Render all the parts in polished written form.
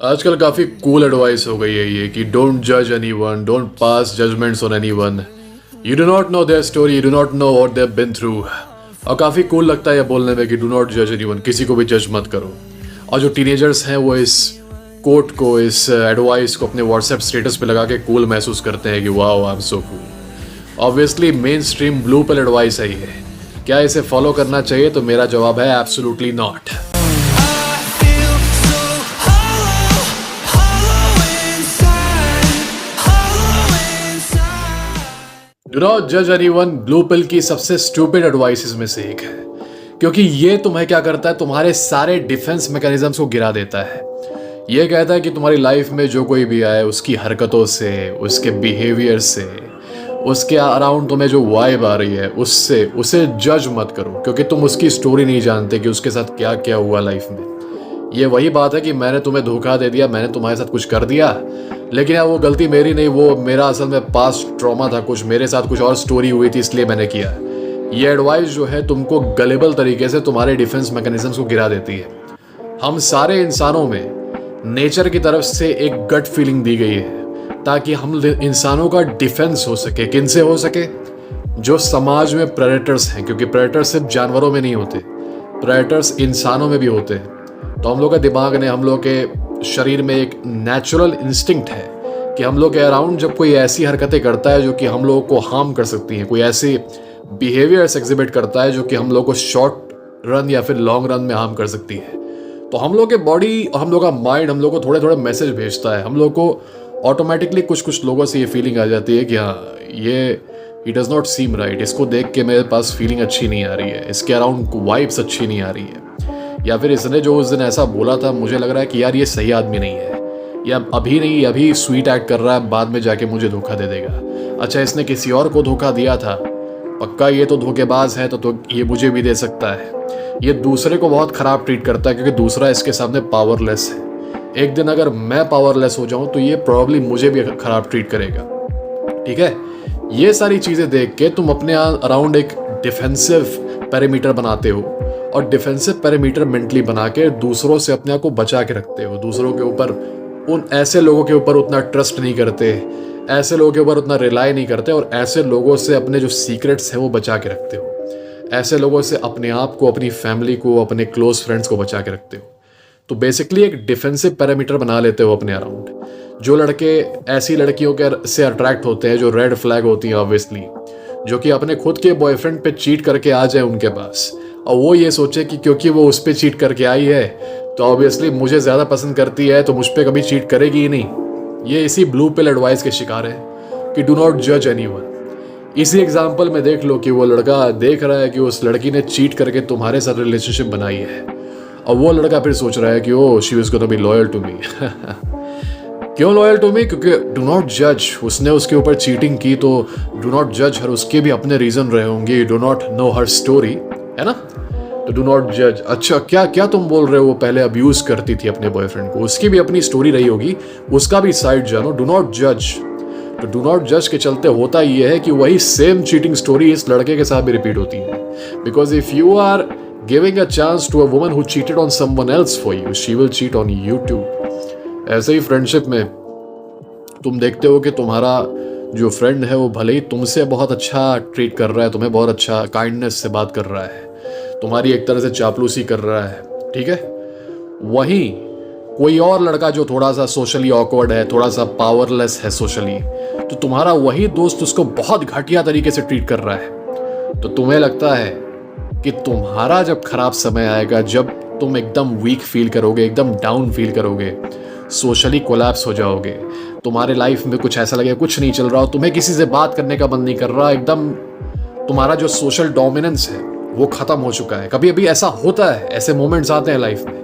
आजकल काफ़ी cool advice हो गई है ये कि डोंट जज anyone, don't pass judgments on anyone, you do not know their story, you do not know what they have been through. और काफ़ी कूल लगता है ये बोलने में कि डू नॉट जज एनीवन, किसी को भी जज मत करो। और जो टीनेजर्स हैं वो इस कोट को, इस एडवाइस को अपने व्हाट्सएप स्टेटस पे लगा के कूल महसूस करते हैं कि wow I am so cool. Obviously main stream blue pill advice है ये। क्या इसे फॉलो करना चाहिए? तो मेरा जवाब है एब्सोल्युटली नॉट। डू नॉट जज एनीवन ब्लू पिल की सबसे स्टूपिड एडवाइसेस में से एक है, क्योंकि ये तुम्हें क्या करता है, तुम्हारे सारे डिफेंस मैकेनिज्म्स को गिरा देता है। ये कहता है कि तुम्हारी लाइफ में जो कोई भी आए उसकी हरकतों से, उसके बिहेवियर से, उसके अराउंड तुम्हें जो वाइब आ रही है उससे उसे जज मत करो, क्योंकि तुम उसकी स्टोरी नहीं जानते कि उसके साथ क्या क्या हुआ लाइफ में। ये वही बात है कि मैंने तुम्हें धोखा दे दिया, मैंने तुम्हारे साथ कुछ कर दिया, लेकिन यार वो गलती मेरी नहीं, वो मेरा असल में पास्ट ट्रॉमा था, कुछ मेरे साथ कुछ और स्टोरी हुई थी इसलिए मैंने किया। ये एडवाइस जो है तुमको गलेबल तरीके से तुम्हारे डिफेंस मैकेनिज्म्स को गिरा देती है। हम सारे इंसानों में नेचर की तरफ से एक गट फीलिंग दी गई है ताकि हम इंसानों का डिफेंस हो सके। किनसे हो सके? जो समाज में प्रेडेटर्स हैं, क्योंकि प्रेडेटर्स सिर्फ जानवरों में नहीं होते, प्रेडेटर्स इंसानों में भी होते हैं। तो हम लोग के दिमाग ने, हम लोग के शरीर में एक नेचुरल इंस्टिंक्ट है कि हम लोग के अराउंड जब कोई ऐसी हरकतें करता है जो कि हम लोगों को हार्म कर सकती हैं, कोई ऐसी बिहेवियर्स एग्जिबिट करता है जो कि हम लोग को शॉर्ट रन या फिर लॉन्ग रन में हार्म कर सकती है, तो हम लोग के बॉडी, हम लोग का माइंड हम लोग को थोड़े थोड़े मैसेज भेजता है। हम लोग को ऑटोमेटिकली कुछ लोगों से ये फीलिंग आ जाती है कि हाँ, ये it does not seem right, इसको देख के मेरे पास फीलिंग अच्छी नहीं आ रही है, इसके अराउंड वाइब्स अच्छी नहीं आ रही है, या फिर इसने जो उस दिन ऐसा बोला था मुझे लग रहा है कि यार ये सही आदमी नहीं है, या अभी नहीं, अभी स्वीट एक्ट कर रहा है, बाद में जाके मुझे धोखा दे देगा। अच्छा, इसने किसी और को धोखा दिया था, पक्का ये तो धोखेबाज है, तो ये मुझे भी दे सकता है। ये दूसरे को बहुत ख़राब ट्रीट करता है क्योंकि दूसरा इसके सामने पावरलेस है। एक दिन अगर मैं पावरलेस हो जाऊं तो ये प्रॉब्ली मुझे भी ख़राब ट्रीट करेगा। ठीक है, ये सारी चीज़ें देख के तुम अपने अराउंड एक डिफेंसिव पेरीमीटर बनाते हो, और डिफेंसिव पेरीमीटर मेंटली बना के दूसरों से अपने आप को बचा के रखते हो। दूसरों के ऊपर, उन ऐसे लोगों के ऊपर उतना ट्रस्ट नहीं करते, ऐसे लोगों के ऊपर उतना रिलाई नहीं करते, और ऐसे लोगों से अपने जो सीक्रेट्स हैं वो बचा के रखते हो। ऐसे लोगों से अपने आप को, अपनी फैमिली को, अपने क्लोज फ्रेंड्स को बचा के रखते हो। तो बेसिकली एक डिफेंसिव पैरामीटर बना लेते हो अपने अराउंड। जो लड़के ऐसी लड़कियों के से अट्रैक्ट होते हैं जो रेड फ्लैग होती हैं ऑब्वियसली, जो कि अपने खुद के बॉयफ्रेंड पे चीट करके आ जाए उनके पास, और वो ये सोचे कि क्योंकि वो उस पर चीट करके आई है तो ऑब्वियसली मुझे ज़्यादा पसंद करती है तो मुझ पर कभी चीट करेगी ही नहीं। ये इसी ब्लू पिल एडवाइस के शिकार है कि डू नॉट जज एनीवन। इसी एग्जाम्पल में देख लो कि वो लड़का देख रहा है कि उस लड़की ने चीट करके तुम्हारे साथ रिलेशनशिप बनाई है, और वो लड़का फिर सोच रहा है कि oh she was gonna be loyal to me. क्यों लॉयल टू मी? क्योंकि डू नॉट जज, उसने उसके ऊपर चीटिंग की तो डू नॉट जज हर, उसके भी अपने रीजन रहे होंगे, you do not no her story, है ना? तो डू नॉट जज। अच्छा, क्या क्या तुम बोल रहे हो वो पहले अब्यूज करती थी अपने बॉयफ्रेंड को, उसकी भी अपनी स्टोरी रही होगी, उसका भी साइड जानो। डू नॉट जज। तो डू नॉट जज के चलते होता ये है कि वही सेम चीटिंग स्टोरी इस लड़के के साथ भी रिपीट होती है। Because if you are giving a chance to a woman who cheated on someone else for you, she will cheat on you too. ऐसे ही फ्रेंडशिप में तुम देखते हो कि तुम्हारा जो फ्रेंड है वो भले ही तुमसे बहुत अच्छा ट्रीट कर रहा है, तुम्हें बहुत अच्छा काइंडनेस से बात कर रहा है, तुम्हारी एक तरह से चापलूसी कर रहा है, ठीक है, वहीं कोई और लड़का जो थोड़ा सा सोशली ऑकवर्ड है, थोड़ा सा पावरलेस है सोशली, तो तुम्हारा वही दोस्त उसको बहुत घटिया तरीके से ट्रीट कर रहा है। तो तुम्हें लगता है कि तुम्हारा जब खराब समय आएगा, जब तुम एकदम वीक फील करोगे, एकदम डाउन फील करोगे, सोशली कोलैप्स हो जाओगे, तुम्हारे लाइफ में कुछ ऐसा लगेगा कुछ नहीं चल रहा हो, तुम्हें किसी से बात करने का मन नहीं कर रहा, एकदम तुम्हारा जो सोशल डोमिनेंस है वो खत्म हो चुका है। कभी अभी ऐसा होता है, ऐसे मोमेंट्स आते हैं लाइफ में,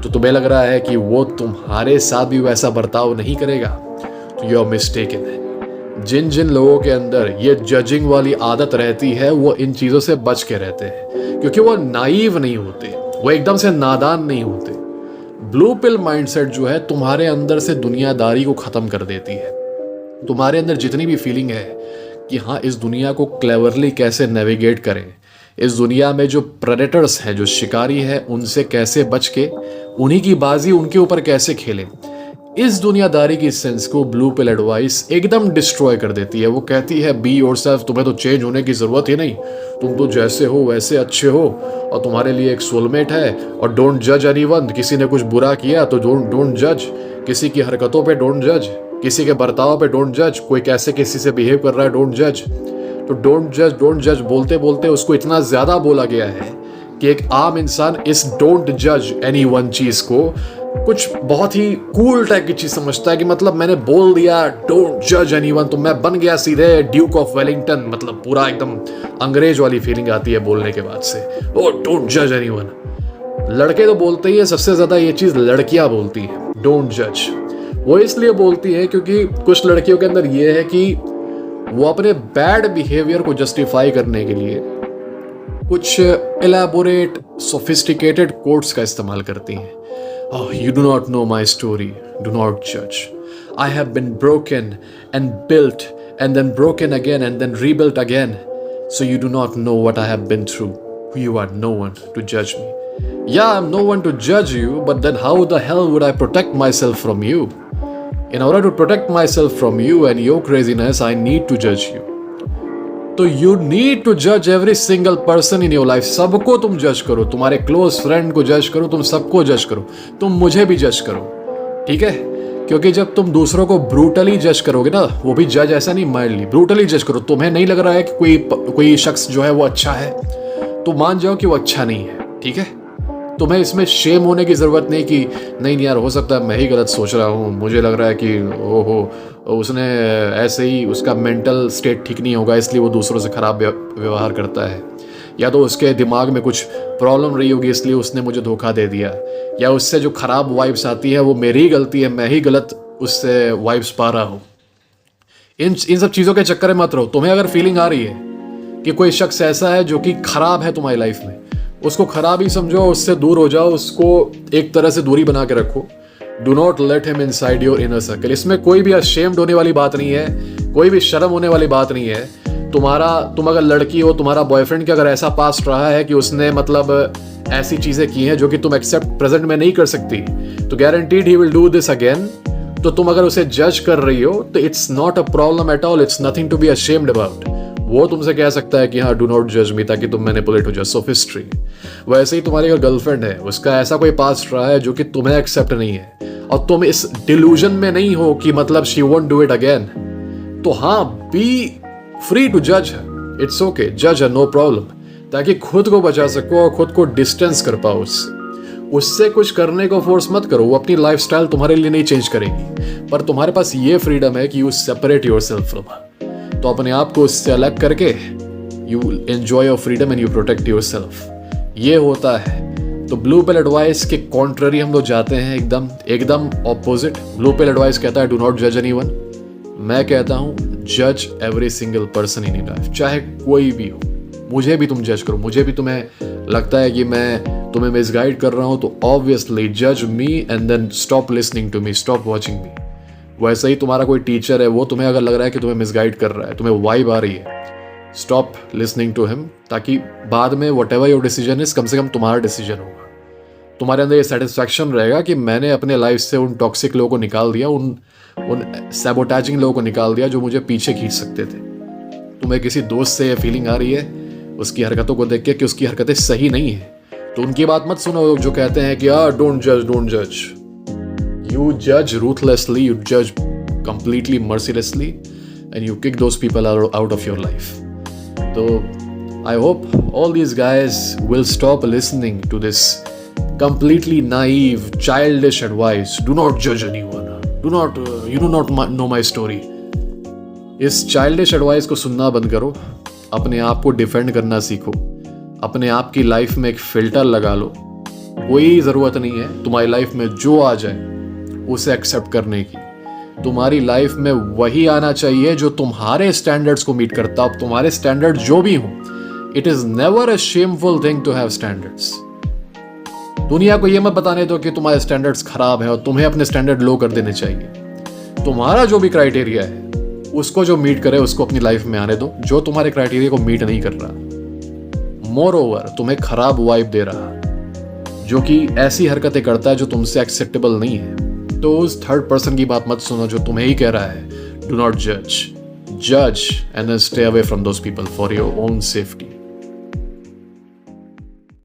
तो तुम्हें लग रहा है कि वो तुम्हारे साथ भी वैसा बर्ताव नहीं करेगा, तो यू आर मिस्टेकन। जिन जिन लोगों के अंदर ये जजिंग वाली आदत रहती है वो इन चीज़ों से बच के रहते हैं, क्योंकि वो नाइव नहीं होते, वो एकदम से नादान नहीं होते। ब्लू पिल माइंडसेट जो है तुम्हारे अंदर से दुनियादारी को ख़त्म कर देती है। तुम्हारे अंदर जितनी भी फीलिंग है कि हाँ, इस दुनिया को क्लेवरली कैसे नेविगेट करें, इस दुनिया में जो प्रेडेटर्स हैं, जो शिकारी हैं, उनसे कैसे बच के उन्हीं की बाजी उनके ऊपर कैसे खेलें, इस दुनियादारी की सेंस को ब्लू पिल एडवाइस एकदम डिस्ट्रॉय कर देती है। वो कहती है बी योरसेल्फ, तुम्हें तो चेंज होने की ज़रूरत ही नहीं, तुम तो जैसे हो वैसे अच्छे हो और तुम्हारे लिए एक सोलमेट है। और डोंट जज एनीवन, किसी ने कुछ बुरा किया तो डोंट जज, किसी की हरकतों पे डोंट जज, किसी के बर्ताव पे डोंट जज, कोई कैसे किसी से बिहेव कर रहा है डोंट जज। तो डोंट जज बोलते बोलते उसको इतना ज़्यादा बोला गया है कि एक आम इंसान इस डोंट जज एनी वन चीज़ को कुछ बहुत ही कूल टाइप की चीज समझता है कि मतलब मैंने बोल दिया डोंट जज एनीवन तो मैं बन गया सीधे ड्यूक ऑफ वेलिंगटन, मतलब पूरा एकदम अंग्रेज वाली फीलिंग आती है बोलने के बाद से, ओ डोंट जज एनीवन। लड़के तो बोलते ही है, सबसे ज्यादा ये चीज लड़कियां बोलती हैं डोंट जज। वो इसलिए बोलती है क्योंकि कुछ लड़कियों के अंदर ये है कि वो अपने बैड बिहेवियर को जस्टिफाई करने के लिए कुछ एलैबोरेट सोफिस्टिकेटेड कोट्स का इस्तेमाल करती हैं। Oh, you do not know my story. Do not judge. I have been broken and built and then broken again and then rebuilt again. So you do not know what I have been through. You are no one to judge me. Yeah, I'm no one to judge you, but then how the hell would I protect myself from you? In order to protect myself from you and your craziness, I need to judge you. तो you need to जज every single person in your life. सबको तुम जज करो, तुम्हारे close friend को जज करो, तुम सबको जज करो, तुम मुझे भी जज करो, ठीक है? क्योंकि जब तुम दूसरों को ब्रूटली जज करोगे ना, वो भी जज ऐसा नहीं माइल्डली, ब्रूटली जज करो, तुम्हें नहीं लग रहा है कि कोई शख्स जो है वो अच्छा है, तो मान जाओ कि वो अच्छा नहीं है, ठीक है? तुम्हें इसमें शेम होने की ज़रूरत नहीं कि नहीं यार हो सकता है मैं ही गलत सोच रहा हूँ, मुझे लग रहा है कि ओहो उसने ऐसे ही, उसका मेंटल स्टेट ठीक नहीं होगा इसलिए वो दूसरों से ख़राब व्यवहार करता है, या तो उसके दिमाग में कुछ प्रॉब्लम रही होगी इसलिए उसने मुझे धोखा दे दिया, या उससे जो ख़राब वाइब्स आती है वो मेरी ही गलती है, मैं ही गलत उससे वाइब्स पा रहा हूँ। इन सब चीज़ों के चक्कर में मत रहो। तुम्हें अगर फीलिंग आ रही है कि कोई शख्स ऐसा है जो कि ख़राब है तुम्हारी लाइफ में, उसको खराब ही समझो, उससे दूर हो जाओ, उसको एक तरह से दूरी बना के रखो। Do not let him inside your inner circle. इसमें कोई भी अशेम्ड होने वाली बात नहीं है, कोई भी शर्म होने वाली बात नहीं है। तुम अगर लड़की हो, तुम्हारा बॉयफ्रेंड के अगर ऐसा पास्ट रहा है कि उसने मतलब ऐसी चीजें की हैं जो कि तुम एक्सेप्ट प्रेजेंट में नहीं कर सकती, तो guaranteed he will do this again. तो तुम अगर उसे जज कर रही हो तो it's not a problem at all, it's nothing to be ashamed about. वो तुमसे कह सकता है कि हाँ डू नॉट जज मी, ताकि तुम मैनिपुलेट हो जाओ, सोफिस्ट्री। वैसे ही तुम्हारी अगर गर्लफ्रेंड है, उसका ऐसा कोई पास्ट रहा है जो कि तुम्हें एक्सेप्ट नहीं है और तुम इस डिल्यूजन में नहीं हो कि मतलब she won't do it again, तो हाँ बी फ्री टू जज हर, इट्स ओके, जज हर, नो प्रॉब्लम, ताकि खुद को बचा सको और खुद को डिस्टेंस कर पाओ उससे कुछ करने को फोर्स मत करो। वो अपनी लाइफस्टाइल तुम्हारे लिए नहीं चेंज करेगी, पर तुम्हारे पास ये फ्रीडम है कि you separate yourself from her. तो अपने आप को उससे अलग करके you enjoy your freedom and you protect yourself. ये होता है। तो ब्लू पिल एडवाइस के कॉन्ट्ररी हम लोग जाते हैं, एकदम ऑपोजिट। ब्लू पिल एडवाइस कहता है डू नॉट जज एनीवन। मैं कहता हूँ जज every single person in your life, चाहे कोई भी हो। मुझे भी तुम जज करो, मुझे भी तुम्हें लगता है कि मैं तुम्हें मिसगाइड कर रहा हूँ, तो ऑब्वियसली जज me and then stop listening to me, stop watching me. वैसे ही तुम्हारा कोई टीचर है, वो तुम्हें अगर लग रहा है कि तुम्हें मिसगाइड कर रहा है, तुम्हें वाइब आ रही है, स्टॉप लिसनिंग टू हिम, ताकि बाद में whatever your decision is, कम से कम तुम्हारा डिसीजन होगा। तुम्हारे अंदर ये सेटिस्फैक्शन रहेगा कि मैंने अपने लाइफ से उन टॉक्सिक लोगों को निकाल दिया, उन सैबोटैजिंग लोगों को निकाल दिया जो मुझे पीछे खींच सकते थे। तुम्हें किसी दोस्त से ये फीलिंग आ रही है उसकी हरकतों को देख के कि उसकी हरकतें सही नहीं है, तो उनकी बात मत सुनो जो कहते हैं कि डोंट जज। You judge ruthlessly, you judge completely mercilessly, and you kick those people out of your life. So I hope all these guys will stop listening to this completely naive, childish advice. Do not judge anyone. You do not know my story. इस childish advice को सुनना बंद करो, अपने आप को defend करना सीखो, अपने आप की लाइफ में एक फिल्टर लगा लो। कोई ज़रूरत नहीं है तुम्हारी लाइफ में जो आ जाए उसे एक्सेप्ट करने की। तुम्हारी लाइफ में वही आना चाहिए जो तुम्हारे स्टैंडर्ड्स को मीट करता हो। तुम्हारे स्टैंडर्ड जो भी हो, it is never a shameful thing to have standards. दुनिया को यह मत बताने दो कि तुम्हारे स्टैंडर्ड्स खराब है और तुम्हें अपने स्टैंडर्ड लो कर देने चाहिए। तुम्हारा जो भी क्राइटेरिया है उसको जो मीट करे उसको अपनी लाइफ में आने दो, जो तुम्हारे क्राइटेरिया को मीट नहीं कर रहा, मोर ओवर तुम्हें खराब वाइब दे रहा, जो कि ऐसी हरकतें करता है जो तुमसे एक्सेप्टेबल नहीं है, तो उस थर्ड पर्सन की बात मत सुनो जो तुम्हें ही कह रहा है डू नॉट जज and stay away from those people for your own safety.